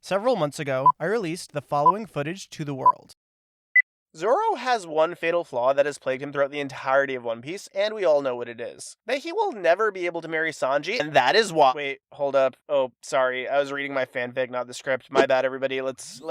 Several months ago, I released the following footage to the world. Zoro has one fatal flaw that has plagued him throughout the entirety of One Piece, and we all know what it is. That he will never be able to marry Sanji, and that is why— Wait, hold up. Oh, sorry. I was reading my fanfic, not the script. My bad, everybody. Let's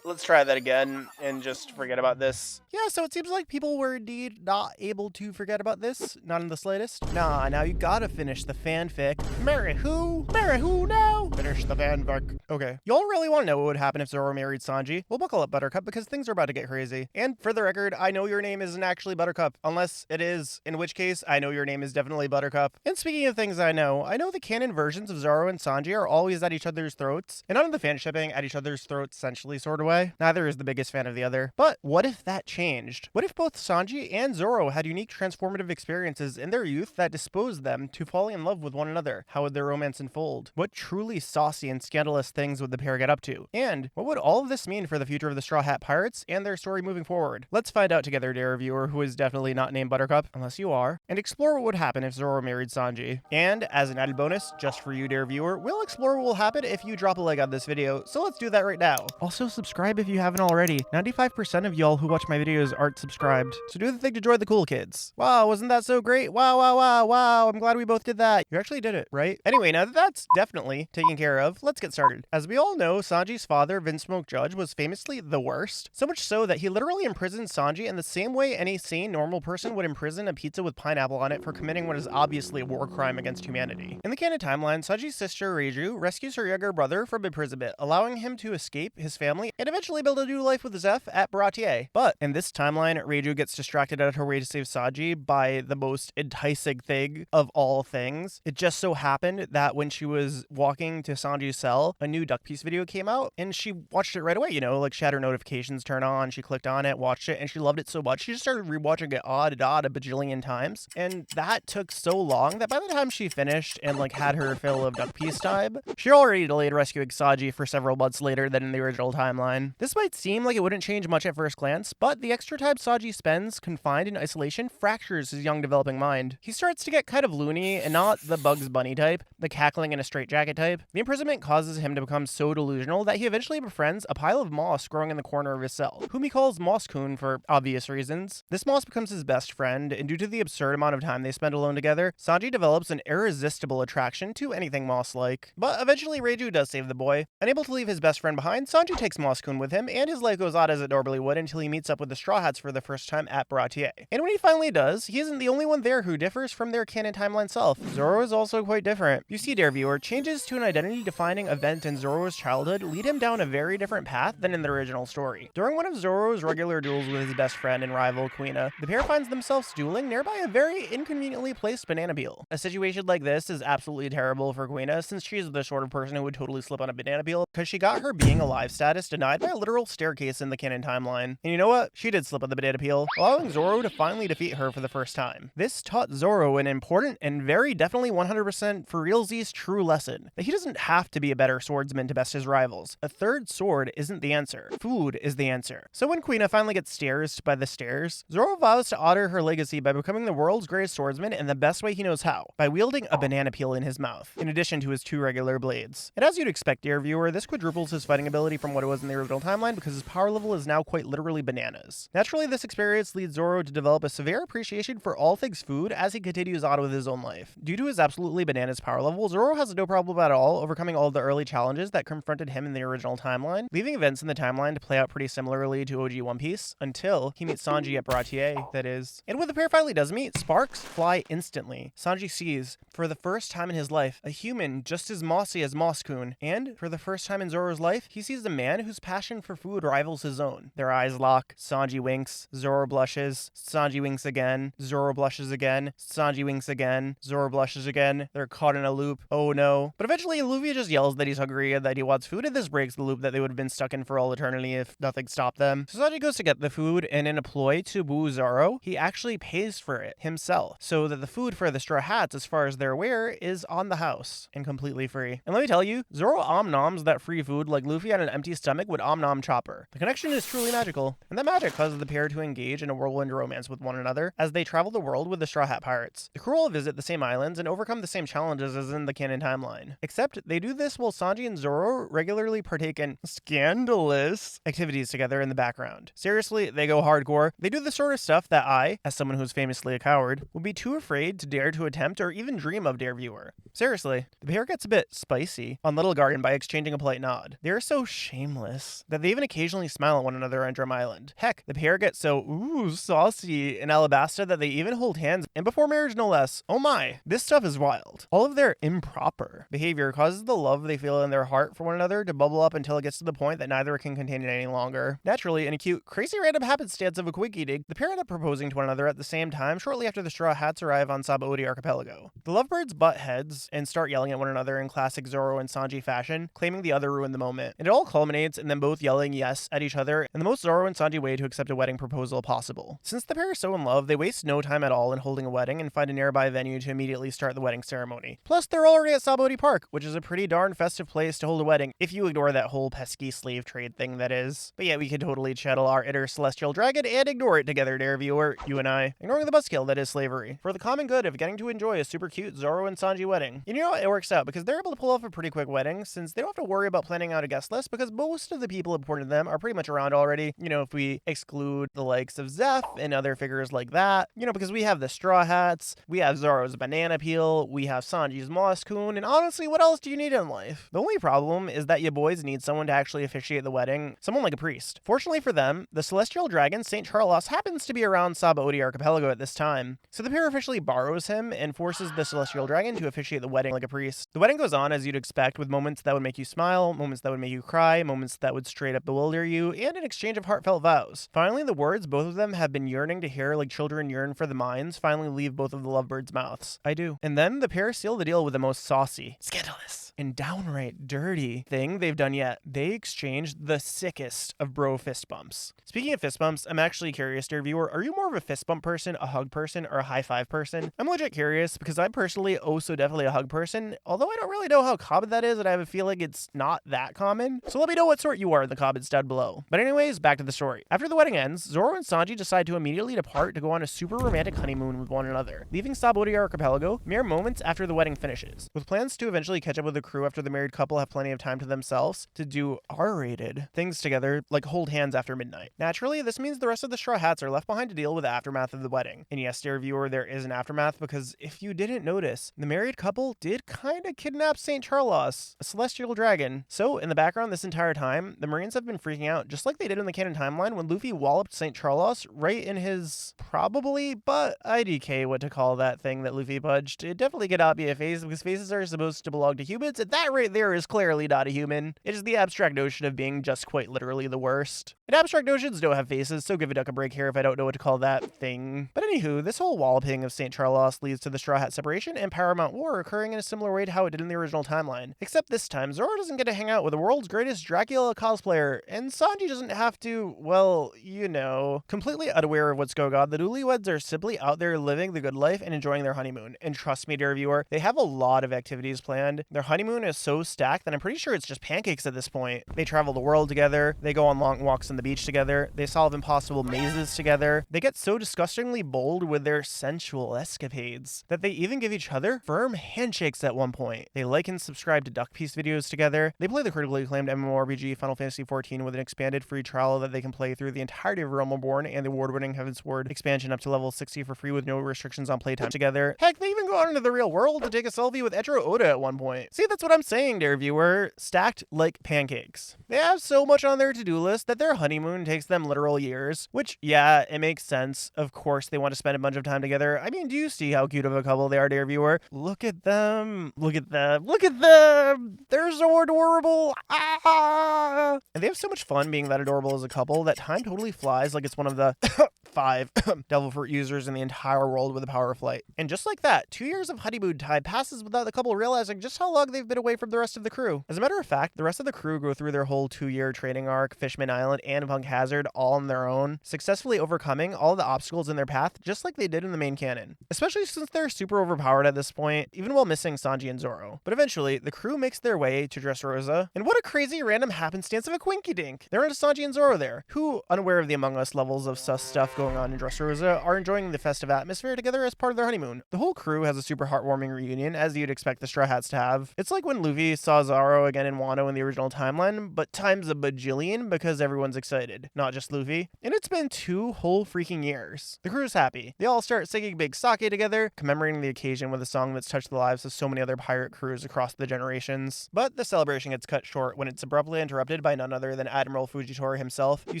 try that again and just forget about this. Yeah, so it seems like people were indeed not able to forget about this. Not in the slightest. Nah, now you gotta finish the fanfic. Marry who? Marry who now? Finish the fanfic. Okay. Y'all really want to know what would happen if Zoro married Sanji? Well, buckle up, Buttercup, because things are about to get crazy. And for the record, I know your name isn't actually Buttercup, unless it is, in which case, I know your name is definitely Buttercup. And speaking of things I know the canon versions of Zoro and Sanji are always at each other's throats, and none of the fan shipping at each other's throats essentially sort of way. Neither is the biggest fan of the other. But what if that changed? What if both Sanji and Zoro had unique transformative experiences in their youth that disposed them to falling in love with one another? How would their romance unfold? What truly saucy and scandalous things would the pair get up to? And what would all of this mean for the future of the Straw Hat Pirates and their story moving forward? Let's find out together, dear viewer, who is definitely not named Buttercup, unless you are, and explore what would happen if Zoro married Sanji. And as an added bonus, just for you, dear viewer, we'll explore what will happen if you drop a like on this video, so let's do that right now. Also, subscribe if you haven't already. 95% of y'all who watch my videos aren't subscribed, so do the thing to join the cool kids. Wow, wasn't that so great? Wow, wow, wow, wow, I'm glad we both did that. You actually did it, right? Anyway, now that that's definitely taken care of, let's get started. As we all know, Sanji's father, Vince Smoke Judge, was famously the worst, so much so that he literally imprisoned Sanji in the same way any sane, normal person would imprison a pizza with pineapple on it for committing what is obviously a war crime against humanity. In the canon timeline, Sanji's sister, Reiju, rescues her younger brother from imprisonment, allowing him to escape his family and eventually build a new life with Zeph at Baratier. But in this timeline, Reiju gets distracted out of her way to save Sanji by the most enticing thing of all things. It just so happened that when she was walking to Sanji's cell, a new DuckPiece video came out, and she watched it right away, like she had her notifications turn on, she clicked on it, watched it, and she loved it so much, she just started rewatching it a bajillion times, and that took so long that by the time she finished and had her fill of DuckPiece time, she already delayed rescuing Sanji for several months later than in the original timeline. This might seem like it wouldn't change much at first glance, but the extra time Sanji spends confined in isolation fractures his young developing mind. He starts to get kind of loony, and not the Bugs Bunny type, the cackling in a straitjacket type. The imprisonment causes him to become so delusional that he eventually befriends a pile of moss growing in the corner of his cell, whom he calls Moss-kun for obvious reasons. This moss becomes his best friend, and due to the absurd amount of time they spend alone together, Sanji develops an irresistible attraction to anything moss-like. But eventually Reiju does save the boy. Unable to leave his best friend behind, Sanji takes Moss-kun with him, and his life goes on as it normally would until he meets up with the Straw Hats for the first time at Baratier. And when he finally does, he isn't the only one there who differs from their canon timeline self. Zoro is also quite different. You see, dear viewer, changes to an identity-defining event in Zoro's childhood lead him down a very different path than in the original story. During one of Zoro's regular duels with his best friend and rival, Kuina, the pair finds themselves dueling nearby a very inconveniently placed banana peel. A situation like this is absolutely terrible for Kuina, since she's the sort of person who would totally slip on a banana peel, because she got her being alive status denied by a literal staircase in the canon timeline. And you know what? She did slip on the banana peel, allowing Zoro to finally defeat her for the first time. This taught Zoro an important and very definitely 100% for realsies true lesson, that he doesn't have to be a better swordsman to best his rivals. A third sword isn't the answer. Food is the answer. So when Kuina finally gets stairs by the stairs, Zoro vows to honor her legacy by becoming the world's greatest swordsman in the best way he knows how, by wielding a banana peel in his mouth, in addition to his two regular blades. And as you'd expect, dear viewer, this quadruples his fighting ability from what it was in the original timeline, because his power level is now quite literally bananas. Naturally, this experience leads Zoro to develop a severe appreciation for all things food as he continues on with his own life. Due to his absolutely bananas power level, Zoro has no problem at all overcoming all the early challenges that confronted him in the original timeline, leaving events in the timeline to play out pretty similarly to OG One Piece, until he meets Sanji at Baratier, that is. And when the pair finally does meet, sparks fly instantly. Sanji sees, for the first time in his life, a human just as mossy as Moss-kun, and for the first time in Zoro's life, he sees a man whose passion for food rivals his own. Their eyes lock, Sanji winks, Zoro blushes, Sanji winks again, Zoro blushes again, Sanji winks again, Zoro blushes again. They're caught in a loop. Oh no. But eventually Luffy just yells that he's hungry and that he wants food, and this breaks the loop that they would have been stuck in for all eternity if nothing stopped them. So Sanji goes to get the food, and in a ploy to woo Zoro, he actually pays for it himself, so that the food for the Straw Hats, as far as they're aware, is on the house and completely free. And let me tell you, Zoro om-noms that free food like Luffy on an empty stomach would om-nom Chopper. The connection is truly magical, and that magic causes the pair to engage in a whirlwind romance with one another as they travel the world with the Straw Hat Pirates. The crew all visit the same islands and overcome the same challenges as in the canon timeline. Except they do this while Sanji and Zoro regularly partake in scandalous activities together in the background. Seriously, they go hardcore. They do the sort of stuff that I, as someone who's famously a coward, would be too afraid to dare to attempt or even dream of, dear viewer. Seriously, the pair gets a bit spicy on Little Garden by exchanging a polite nod. They are so shameless that they even occasionally smile at one another on Drum Island. Heck, the pair get so saucy in Alabasta that they even hold hands, and before marriage no less. Oh my, this stuff is wild. All of their improper behavior causes the love they feel in their heart for one another to bubble up until it gets to the point that neither can contain it any longer. Naturally, in a cute, crazy random happenstance of a quickie dig, the pair end up proposing to one another at the same time shortly after the Straw Hats arrive on Sabaody Archipelago. The lovebirds butt heads and start yelling at one another in classic Zoro and Sanji fashion, claiming the other ruined the moment. And it all culminates in them both yelling yes at each other in the most Zoro and Sanji way to accept a wedding proposal possible. Since the pair are so in love, they waste no time at all in holding a wedding and find a nearby venue to immediately start the wedding ceremony. Plus, they're already at Sabaody Park, which is a pretty darn festive place to hold a wedding, if you ignore that whole pesky slave trade thing that is. But yeah, we could totally chattel our inner celestial dragon and ignore it together, dear viewer, you and I, ignoring the buzzkill that is slavery, for the common good of getting to enjoy a super cute Zoro and Sanji wedding. You know, it works out because they're able to pull off a pretty quick wedding since they don't have to worry about planning out a guest list because most of the people important to them are pretty much around already. You know, if we exclude the likes of Zeph and other figures like that, you know, because we have the Straw Hats, we have Zoro's banana peel, we have Sanji's moss coon, and honestly, what else do you need in life? The only problem is that you boys need someone to actually officiate the wedding, someone like a priest. Fortunately for them, the celestial dragon St. Charlos happens to be around Sabaody Archipelago at this time, so the pair officially borrows him and forces the celestial dragon to officiate the wedding like a priest. The wedding goes on as you'd expect, with moments that would make you smile, moments that would make you cry, moments that would straight up bewilder you, and an exchange of heartfelt vows. Finally, the words both of them have been yearning to hear like children yearn for the mines finally leave both of the lovebirds' mouths. I do. And then the pair seal the deal with the most saucy, scandalous, and downright dirty thing they've done yet. They exchanged the sickest of bro fist bumps. Speaking of fist bumps, I'm actually curious, dear viewer, are you more of a fist bump person, a hug person, or a high five person? I'm legit curious because I'm personally so definitely a hug person, although I don't really know how common that is, and I have a feeling it's not that common. So let me know what sort you are in the comments down below. But anyways, back to the story. After the wedding ends, Zoro and Sanji decide to immediately depart to go on a super romantic honeymoon with one another, leaving Sabaody Archipelago mere moments after the wedding finishes, with plans to eventually catch up with the crew after the married couple have plenty of time to themselves to do R-rated things together, like hold hands after midnight. Naturally, this means the rest of the Straw Hats are left behind to deal with the aftermath of the wedding. And yes, dear viewer, there is an aftermath because if you didn't notice, the married couple did kind of kidnap St. Charlos, a celestial dragon. So in the background this entire time, the Marines have been freaking out, just like they did in the canon timeline when Luffy walloped St. Charlos right in his probably, but IDK what to call that thing that Luffy pudged. It definitely cannot be a face because faces are supposed to belong to humans, and that right there is clearly not a human. It is the abstract notion of being just quite literally the worst. And abstract notions don't have faces, so give a duck a break here if I don't know what to call that thing. But anywho, this whole walloping of St. Charlos leads to the Straw Hat separation and Paramount War occurring in a similar way to how it did in the original timeline. Except this time, Zoro doesn't get to hang out with the world's greatest Dracula cosplayer, and Sanji doesn't have to, well, you know. Completely unaware of what's going on, the newlyweds are simply out there living the good life and enjoying their honeymoon. And trust me, dear viewer, they have a lot of activities planned. Their honeymoon is so stacked that I'm pretty sure it's just pancakes at this point. They travel the world together, they go on long walks on the beach together, they solve impossible mazes together, they get so disgustingly bold with their sensual escapades that they even give each other firm handshakes at one point. They like and subscribe to DuckPiece videos together, they play the critically acclaimed MMORPG Final Fantasy XIV with an expanded free trial that they can play through the entirety of Realm Reborn and the award-winning Heavensward expansion up to level 60 for free with no restrictions on playtime together. Heck, they even go out into the real world to take a selfie with Eiichiro Oda at one point. See, that's what I'm saying, dear viewer. Stacked like pancakes. They have so much on their to-do list that their honeymoon takes them literal years, which, yeah, it makes sense. Of course, they want to spend a bunch of time together. I mean, do you see how cute of a couple they are, dear viewer? Look at them. Look at them. Look at them. They're so adorable. Ah! And they have so much fun being that adorable as a couple that time totally flies like it's one of the 5 devil fruit users in the entire world with the power of flight. And just like that, 2 years of honeymoon time passes without the couple realizing just how long they've been away from the rest of the crew. As a matter of fact, the rest of the crew go through their whole 2-year training arc, Fishman Island, and Punk Hazard all on their own, successfully overcoming all the obstacles in their path just like they did in the main canon. Especially since they're super overpowered at this point, even while missing Sanji and Zoro. But eventually, the crew makes their way to Dressrosa, and what a crazy random happenstance of a quinky dink! There are Sanji and Zoro there, who, unaware of the Among Us levels of sus stuff going on in Dressrosa, are enjoying the festive atmosphere together as part of their honeymoon. The whole crew has a super heartwarming reunion, as you'd expect the Straw Hats to have. It's like when Luffy saw Zoro again in Wano in the original timeline, but times a bajillion because everyone's excited, not just Luffy. And it's been 2 whole freaking years. The crew's happy. They all start singing Big Sake together, commemorating the occasion with a song that's touched the lives of so many other pirate crews across the generations. But the celebration gets cut short when it's abruptly interrupted by none other than Admiral Fujitora himself. You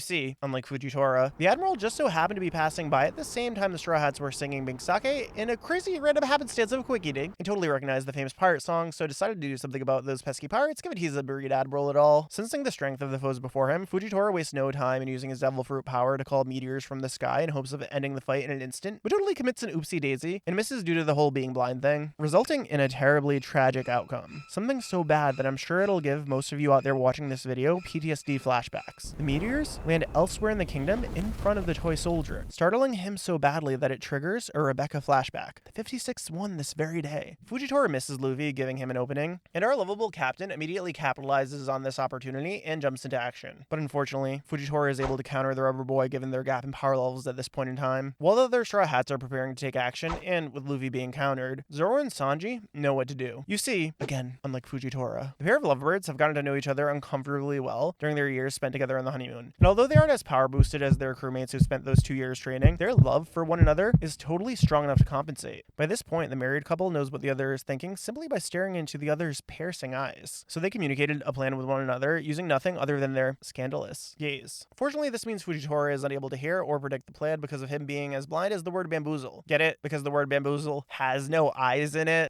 see, unlike Fujitora, the Admiral just so happened to be passing by at the same time the Straw Hats were singing Big Sake in a crazy random happenstance of a quick eating. He totally recognized the famous pirate song, so decided to do something about those pesky pirates, given he's a buried admiral at all. Sensing the strength of the foes before him, Fujitora wastes no time in using his devil fruit power to call meteors from the sky in hopes of ending the fight in an instant, but totally commits an oopsie daisy and misses due to the whole being blind thing, resulting in a terribly tragic outcome. Something so bad that I'm sure it'll give most of you out there watching this video PTSD flashbacks. The meteors land elsewhere in the kingdom in front of the toy soldier, startling him so badly that it triggers a Rebecca flashback, the 56th one this very day. Fujitora misses Luffy, giving him an opening, and our lovable captain immediately capitalizes on this opportunity and jumps into action. But unfortunately, Fujitora is able to counter the rubber boy given their gap in power levels at this point in time. While the other Straw Hats are preparing to take action, and with Luffy being countered, Zoro and Sanji know what to do. You see, again, unlike Fujitora, the pair of lovebirds have gotten to know each other uncomfortably well during their years spent together on the honeymoon. And although they aren't as power boosted as their crewmates who spent those 2 years training, their love for one another is totally strong enough to compensate. By this point, the married couple knows what the other is thinking simply by staring into the other's piercing eyes. So they communicated a plan with one another using nothing other than their scandalous gaze. Fortunately, this means Fujitora is unable to hear or predict the plan because of him being as blind as the word bamboozle. Get it? Because the word bamboozle has no eyes in it.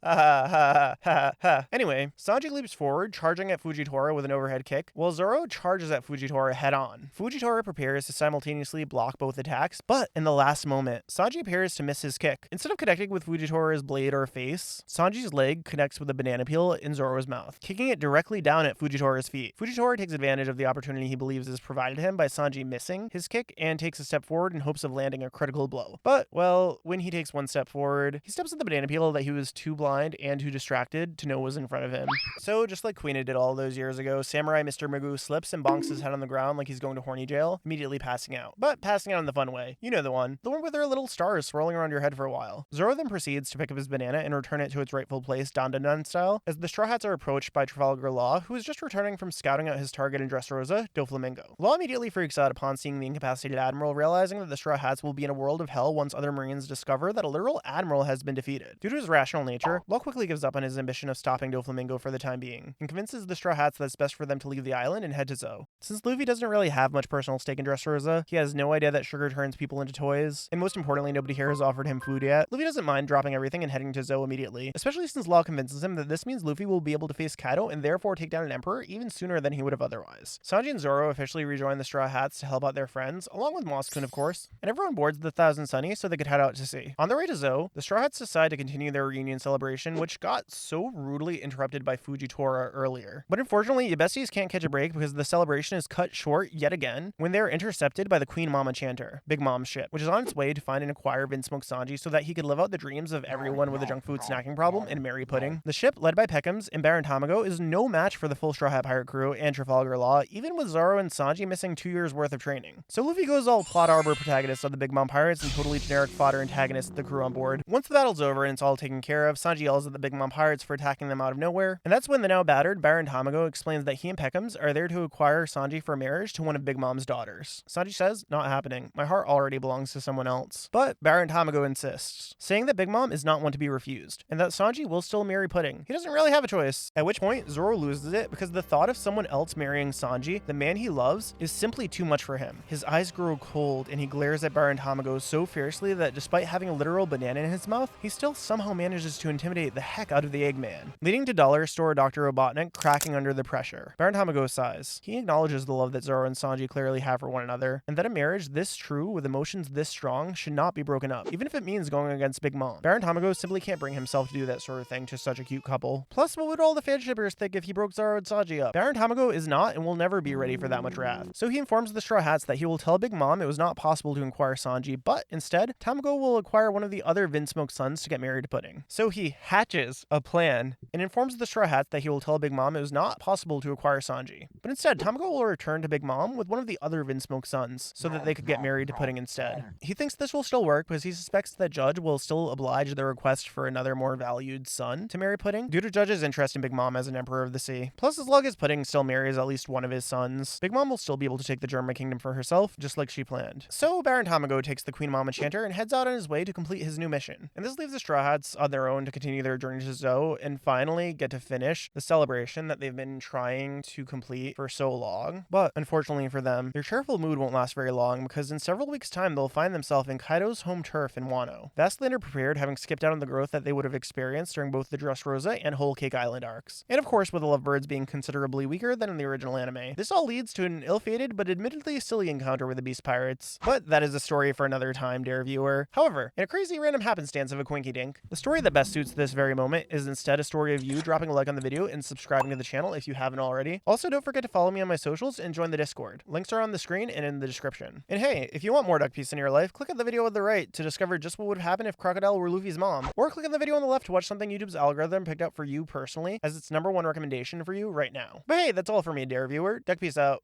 Anyway, Sanji leaps forward, charging at Fujitora with an overhead kick, while Zoro charges at Fujitora head on. Fujitora prepares to simultaneously block both attacks, but in the last moment, Sanji appears to miss his kick. Instead of connecting with Fujitora's blade or face, Sanji's leg connects with a banana peel in Zoro's mouth, kicking it directly down at Fujitora's feet. Fujitora takes advantage of the opportunity he believes is provided him by Sanji missing his kick and takes a step forward in hopes of landing a critical blow. But, well, when he takes one step forward, he steps at the banana peel that he was too blind and too distracted to know was in front of him. So, just like Queen did all those years ago, Samurai Mr. Magoo slips and bonks his head on the ground like he's going to horny jail, immediately passing out. But passing out in the fun way. You know the one. The one with their little stars swirling around your head for a while. Zoro then proceeds to pick up his banana and return it to its rightful place, Dandadan style, as the Straw Hats are approached by Trafalgar Law, who is just returning from scouting out his target in Dressrosa, Doflamingo. Law immediately freaks out upon seeing the incapacitated admiral, realizing that the Straw Hats will be in a world of hell once other marines discover that a literal admiral has been defeated. Due to his rational nature, Law quickly gives up on his ambition of stopping Doflamingo for the time being, and convinces the Straw Hats that it's best for them to leave the island and head to Zou. Since Luffy doesn't really have much personal stake in Dressrosa, he has no idea that sugar turns people into toys, and most importantly, nobody here has offered him food yet. Luffy doesn't mind dropping everything and heading to Zou immediately, especially since Law convinces him that this means Luffy will be able to face Kaido and therefore take down an emperor even sooner than he would have otherwise. Sanji and Zoro officially rejoin the Straw Hats to help out their friends, along with Moskun of course, and everyone boards the Thousand Sunny so they could head out to sea. On their way to Zou, the Straw Hats decide to continue their reunion celebration, which got so rudely interrupted by Fujitora earlier. But unfortunately, your besties can't catch a break because the celebration is cut short yet again when they're intercepted by the Queen Mama Chanter, Big Mom's ship, which is on its way to find and acquire Vinsmoke Sanji so that he could live out the dreams of everyone with a junk food snacking problem and marry pudding. The ship, led by Peckham's and Baron Tamago, is no match for the full Straw Hat pirate crew and Trafalgar Law, even with Zoro and Sanji missing 2 years worth of training. So Luffy goes all plot arbor protagonist of the Big Mom Pirates and totally generic fodder antagonist of the crew on board. Once the battle's over and it's all taken care of, Sanji yells at the Big Mom Pirates for attacking them out of nowhere, and that's when the now battered Baron Tamago explains that he and Peckham's are there to acquire Sanji for marriage to one of Big Mom's daughters. Sanji says, not happening. My heart already belongs to someone else. But Baron Tamago insists, saying that Big Mom is not one to be refused, and that Sanji will still marry Pudding. He doesn't really have a choice. At which point, Zoro loses it because the thought of someone else marrying Sanji, the man he loves, is simply too much for him. His eyes grow cold and he glares at Baron Tamago so fiercely that despite having a literal banana in his mouth, he still somehow manages to intimidate the heck out of the Eggman, leading to Dollar Store Dr. Robotnik cracking under the pressure. Baron Tamago sighs. He acknowledges the love that Zoro and Sanji clearly have for one another, and that a marriage this true with emotions this strong should not be broken up, even if it means going against Big Mom. Baron Tamago simply can't bring himself to do that sort of thing to such a cute couple. Plus, what would all the fanshippers think if he broke Zoro and Sanji up? Baron Tamago is not and will never be ready for that much wrath. So he informs the Straw Hats that he will tell Big Mom it was not possible to acquire Sanji, but instead, Tamago will acquire one of the other Vinsmoke sons to get married to Pudding. So he hatches a plan and informs the Straw Hats that he will tell Big Mom it was not possible to acquire Sanji. But instead, Tamago will return to Big Mom with one of the other Vinsmoke sons so that they could get married to Pudding instead. He thinks this will still work because he suspects that Judge will still oblige their request for another more valued son to marry Pudding. Due to Judge's his interest in Big Mom as an Emperor of the Sea. Plus, as long as Pudding still marries at least one of his sons, Big Mom will still be able to take the German kingdom for herself, just like she planned. So Baron Tamago takes the Queen Mom Enchanter and heads out on his way to complete his new mission. And this leaves the Straw Hats on their own to continue their journey to Zou and finally get to finish the celebration that they've been trying to complete for so long. But unfortunately for them, their cheerful mood won't last very long, because in several weeks' time they'll find themselves in Kaido's home turf in Wano, vastly underprepared, having skipped out on the growth that they would have experienced during both the Dressrosa and Whole Cake Island arcs. And of course, with the Lovebirds being considerably weaker than in the original anime. This all leads to an ill-fated but admittedly silly encounter with the Beast Pirates. But that is a story for another time, dear viewer. However, in a crazy random happenstance of a Quinky Dink, the story that best suits this very moment is instead a story of you dropping a like on the video and subscribing to the channel if you haven't already. Also, don't forget to follow me on my socials and join the Discord. Links are on the screen and in the description. And hey, if you want more DuckPiece in your life, click on the video on the right to discover just what would happen if Crocodile were Luffy's mom. Or click on the video on the left to watch something YouTube's algorithm picked out for you personally as its #1 recommendation for you right now. But hey, that's all for me, dear viewer. DuckPiece out.